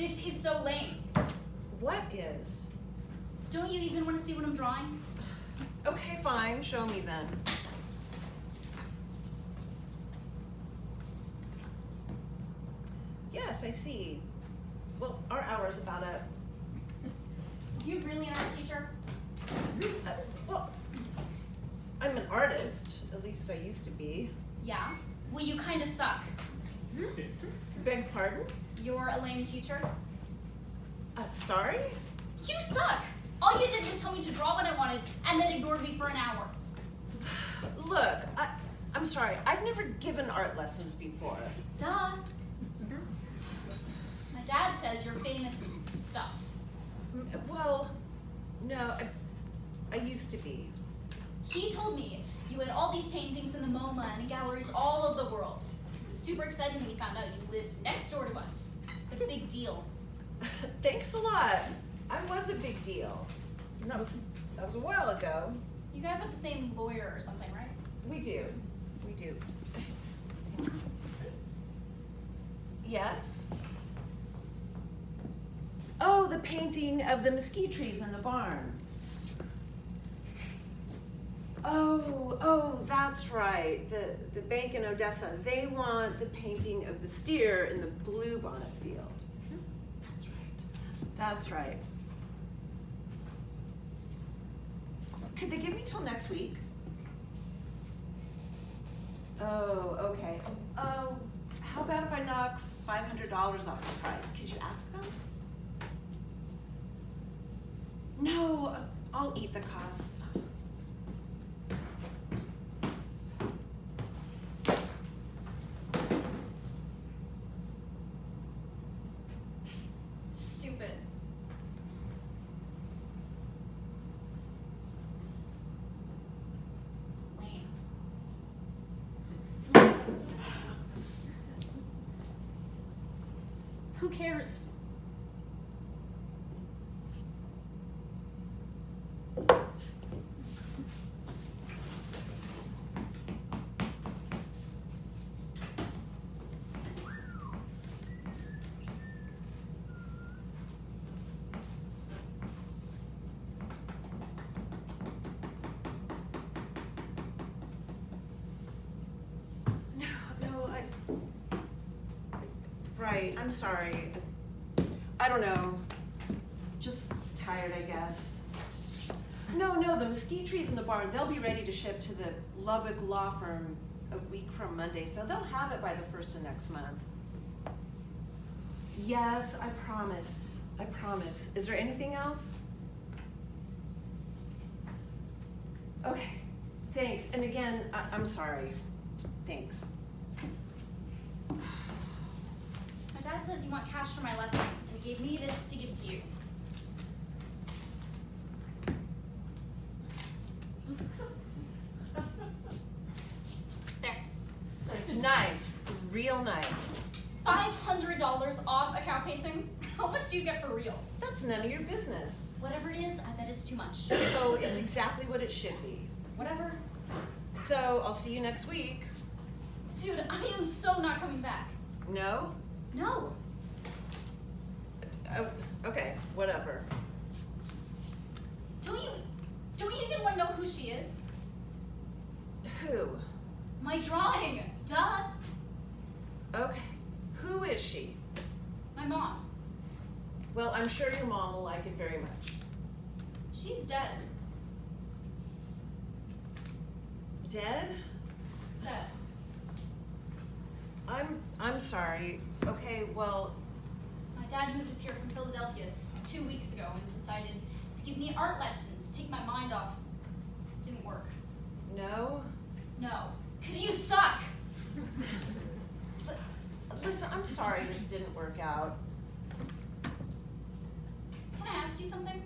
This is so lame. What is? Don't you even want to see what I'm drawing? Okay, fine. Show me then. Yes, I see. Well, our hour's about up. You really an art teacher? Well, I'm an artist. At least I used to be. Yeah? Well, you kind of suck. Beg pardon? You're a lame teacher. Sorry? You suck! All you did was tell me to draw what I wanted and then ignored me for an hour. Look, I'm sorry. I've never given art lessons before. Duh. My dad says you're famous and stuff. Well, no, I used to be. He told me you had all these paintings in the MoMA and in galleries all over the world. It was super exciting when he found out you lived next door to us. The big deal. Thanks a lot. I was a big deal. And that was a while ago. You guys have the same lawyer or something, right? We do. We do. Yes? Oh, the painting of the mesquite trees in the barn. Oh, that's right. The bank in Odessa, they want the painting of the steer in the bluebonnet field. That's right. That's right. Could they give me till next week? Oh, okay. Oh, how about if I knock $500 off the price? Could you ask them? No, I'll eat the cost. Stupid. Lame. Who cares? Right, I'm sorry. I don't know. Just tired, I guess. No, the mesquite trees in the barn, they'll be ready to ship to the Lubbock law firm a week from Monday, so they'll have it by the 1st of next month. Yes, I promise. I promise. Is there anything else? Okay, thanks. And again, I'm sorry. Thanks. My dad says you want cash for my lesson, and he gave me this to give to you. There. Nice. Real nice. $500 off a cow painting? How much do you get for real? That's none of your business. Whatever it is, I bet it's too much. So it's exactly what it should be. Whatever. So I'll see you next week. Dude, I am so not coming back. No? No. Okay, whatever. Don't you even want to know who she is? Who? My drawing. Duh. Okay. Who is she? My mom. Well, I'm sure your mom will like it very much. She's dead. Dead? Dead. I'm sorry. Okay, well, My dad moved us here from Philadelphia 2 weeks ago and decided to give me art lessons, take my mind off. It didn't work. no. No. Because you suck. Listen, I'm sorry this didn't work out. Can I ask you something?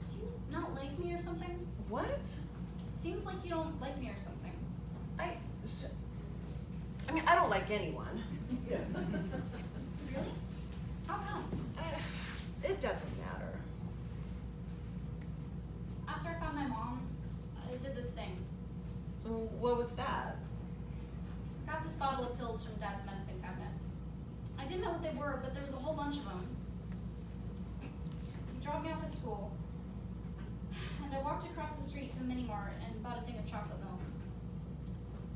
Do you not like me or something? What? It seems like you don't like me or something. I mean, I don't like anyone. Really? How come? It doesn't matter. After I found my mom, I did this thing. What was that? I got this bottle of pills from Dad's medicine cabinet. I didn't know what they were, but there was a whole bunch of them. He dropped me off at school, and I walked across the street to the mini mart and bought a thing of chocolate milk.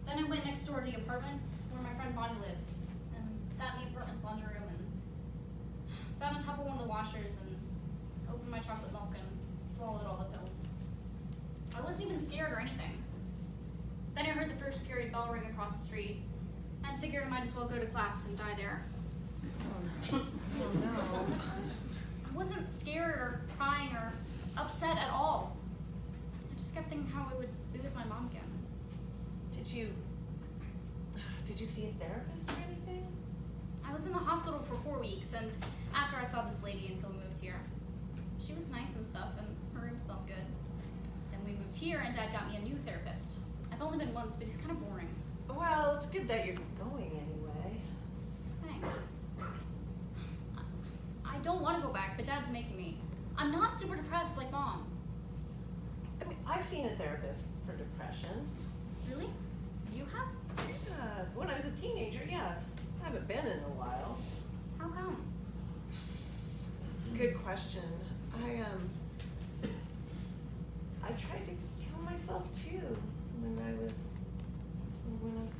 Then I went next door to the apartments where my friend Bonnie lives, and sat in the apartment's laundry room and sat on top of one of the washers and opened my chocolate milk and swallowed all the pills. I wasn't even scared or anything. Then I heard the first period bell ring across the street and figured I might as well go to class and die there. Oh no. I wasn't scared or crying or upset at all. I just kept thinking how I would be with my mom again. Did you see a therapist or anything? I was in the hospital for 4 weeks, and after I saw this lady until we moved here. She was nice and stuff, and her room smelled good. Then we moved here, and Dad got me a new therapist. I've only been once, but he's kind of boring. Well, it's good that you're going anyway. Thanks. I don't want to go back, but Dad's making me. I'm not super depressed like Mom. I mean, I've seen a therapist for depression. Really? You have? Yeah, when I was a teenager, yes. I haven't been in a while. How come? Good question. I tried to kill myself too when I was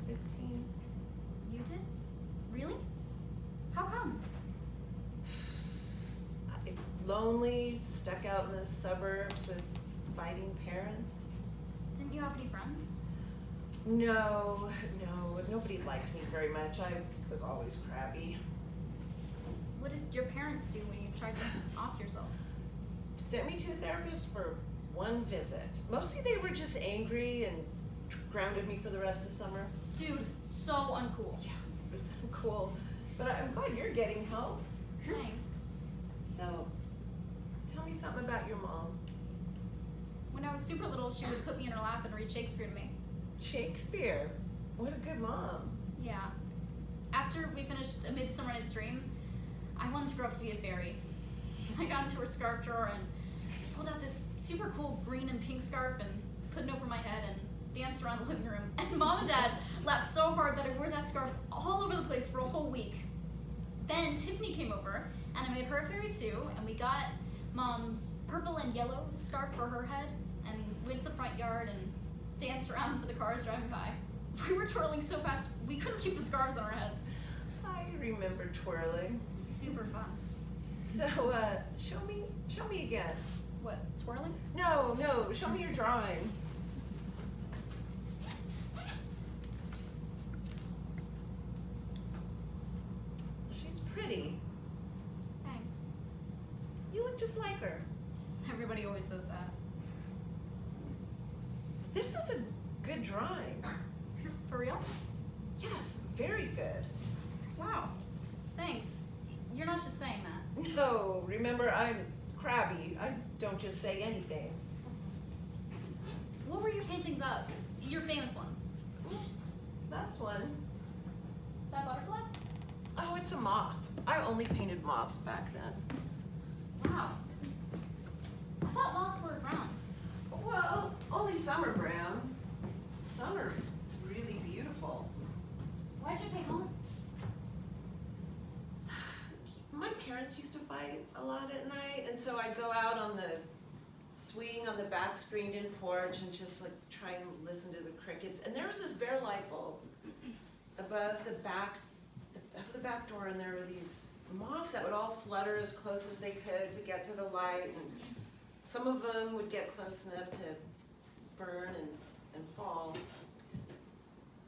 15. You did? Really? How come? Lonely, stuck out in the suburbs with fighting parents. Didn't you have any friends? No, nobody liked me very much. I was always crabby. What did your parents do when you tried to off yourself? Sent me to a therapist for one visit. Mostly they were just angry and grounded me for the rest of the summer. Dude, so uncool. Yeah, it was cool. But I'm glad you're getting help. Thanks. So, tell me something about your mom. When I was super little, she would put me in her lap and read Shakespeare to me. Shakespeare. What a good mom. Yeah. After we finished A Midsummer Night's Dream, I wanted to grow up to be a fairy. I got into her scarf drawer and pulled out this super cool green and pink scarf and put it over my head and danced around the living room. And Mom and Dad laughed so hard that I wore that scarf all over the place for a whole week. Then Tiffany came over and I made her a fairy too, and we got Mom's purple and yellow scarf for her head and went to the front yard and danced around for the cars driving by. We were twirling so fast we couldn't keep the scarves on our heads. I remember twirling. Super fun. So, show me again. What, twirling? No, show me your drawing. She's pretty. Thanks. You look just like her. Everybody always says that. This is a good drawing. For real? Yes, very good. Wow. Thanks. You're not just saying that. No, remember, I'm crabby. I don't just say anything. What were your paintings of? Your famous ones? That's one. That butterfly? Oh, it's a moth. I only painted moths back then. Wow. I thought moths were brown. Well, only some are brown. Some are really beautiful. Why'd you paint moths? My parents used to fight a lot at night, and so I'd go out on the swing on the back screened-in porch and just like try and listen to the crickets. And there was this bare light bulb above the back door, and there were these moths that would all flutter as close as they could to get to the light, and some of them would get close enough to burn and fall.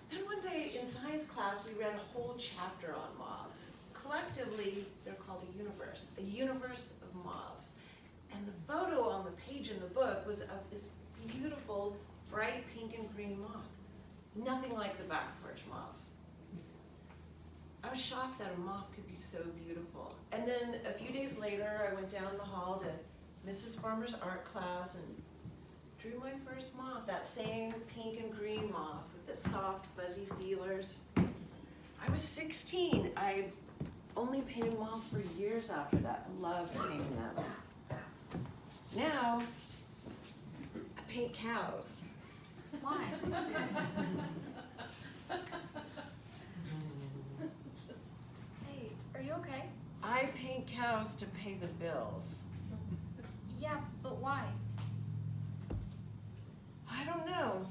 Then one day in science class, we read a whole chapter on moths. Collectively, they're called a universe of moths. And the photo on the page in the book was of this beautiful, bright pink and green moth. Nothing like the back porch moths. I was shocked that a moth could be so beautiful. And then a few days later, I went down the hall to Mrs. Farmer's art class and drew my first moth, that same pink and green moth with the soft, fuzzy feelers. I was 16. I only painted moths for years after that. I loved painting them. Now, I paint cows. Why? Hey, cows to pay the bills. Yeah, but why? I don't know.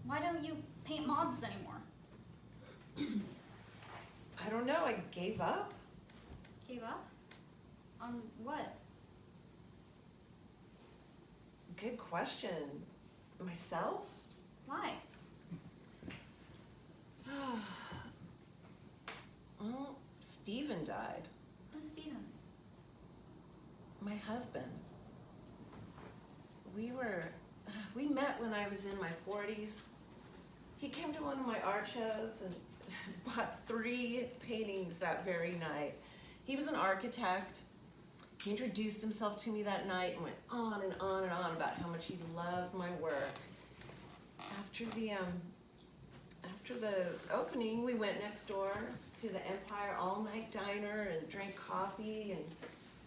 Why don't you paint moths anymore? I don't know, I gave up. Gave up? On what? Good question. Myself? Why? Well, Stephen died. Who's Steven? My husband. We met when I was in my 40s. He came to one of my art shows and bought 3 paintings that very night. He was an architect. He introduced himself to me that night and went on and on and on about how much he loved my work. After the opening, we went next door to the Empire all-night diner and drank coffee and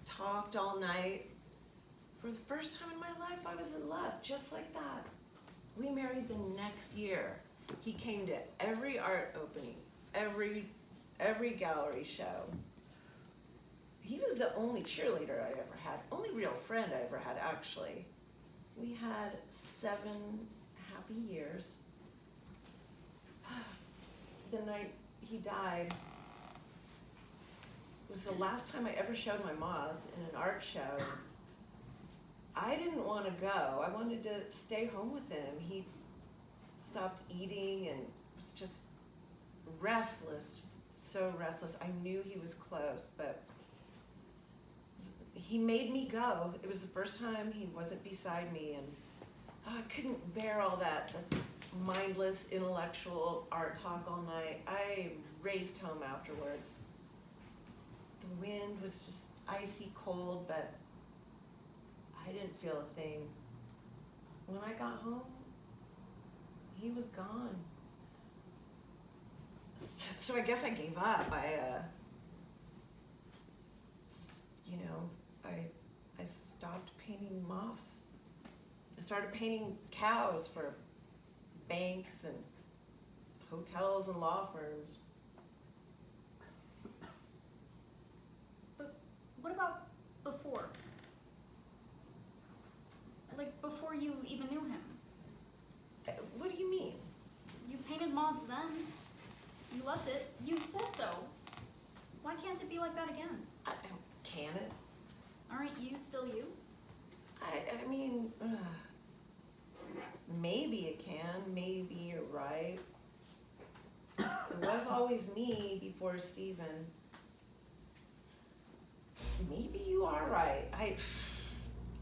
talked all night. For the first time in my life, I was in love, just like that. We married the next year. He came to every art opening, every gallery show. He was the only cheerleader I ever had, only real friend I ever had, actually. We had 7 happy years. The night he died was the last time I ever showed my Moths in an art show. I didn't want to go. I wanted to stay home with him. He stopped eating and was just restless, just so restless. I knew he was close, but he made me go. It was the first time he wasn't beside me, and I couldn't bear all that mindless intellectual art talk all night. I raced home afterwards. The wind was just icy cold, but I didn't feel a thing. When I got home, he was gone. So I guess I gave up. I stopped painting moths. I started painting cows for banks and hotels and law firms. But what about before? Like, before you even knew him? What do you mean? You painted moths then. You loved it. You said so. Why can't it be like that again? Can it? Aren't you still you? I mean, maybe it can. Maybe you're right. It was always me before Stephen. Maybe you are right. I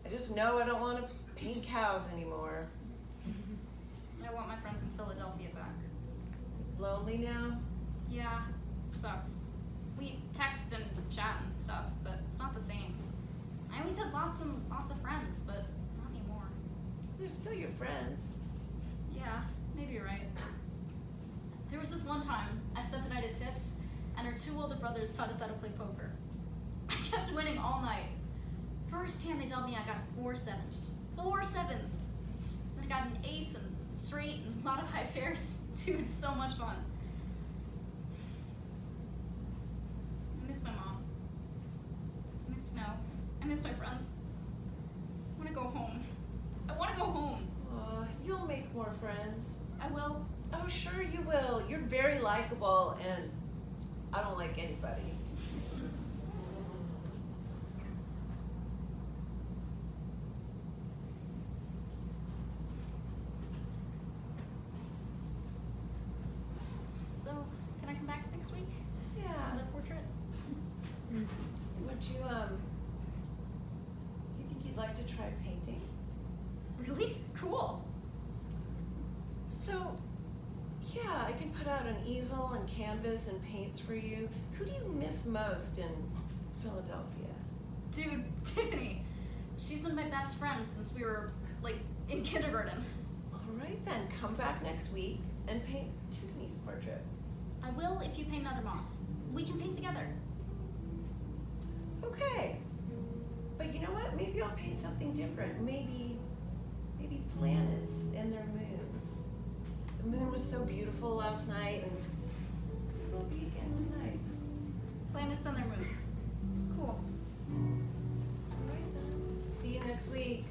just know I don't want to paint cows anymore. I want my friends in Philadelphia back. Lonely now? Yeah, it sucks. We text and chat and stuff, but it's not the same. I always had lots and lots of friends, but not anymore. They're still your friends. Yeah, maybe you're right. There was this one time I spent the night at Tiff's, and her 2 older brothers taught us how to play poker. I kept winning all night. First hand they dealt me, I got 4 sevens. 4 sevens! Then I got an ace and straight and a lot of high pairs. Dude, it's so much fun. I miss my mom. I miss Snow. I miss my friends. I want to go home. I want to go home. You'll make more friends. I will. Oh, sure you will. You're very likable, and I don't like anybody. So, can I come back next week? Yeah. Another portrait? Would you, do you think you'd like to try painting? Really? Cool. So, yeah, I can put out an easel and canvas and paints for you. Who do you miss most in Philadelphia? Dude, Tiffany. She's been my best friend since we were, like, in kindergarten. All right then, come back next week and paint Tiffany's portrait. I will if you paint another moth. We can paint together. Okay. But you know what? Maybe I'll paint something different. Maybe planets and their moons. The moon was so beautiful last night, and it will be again tonight. Planets planets and their moons. Cool. Alright then. See you next week.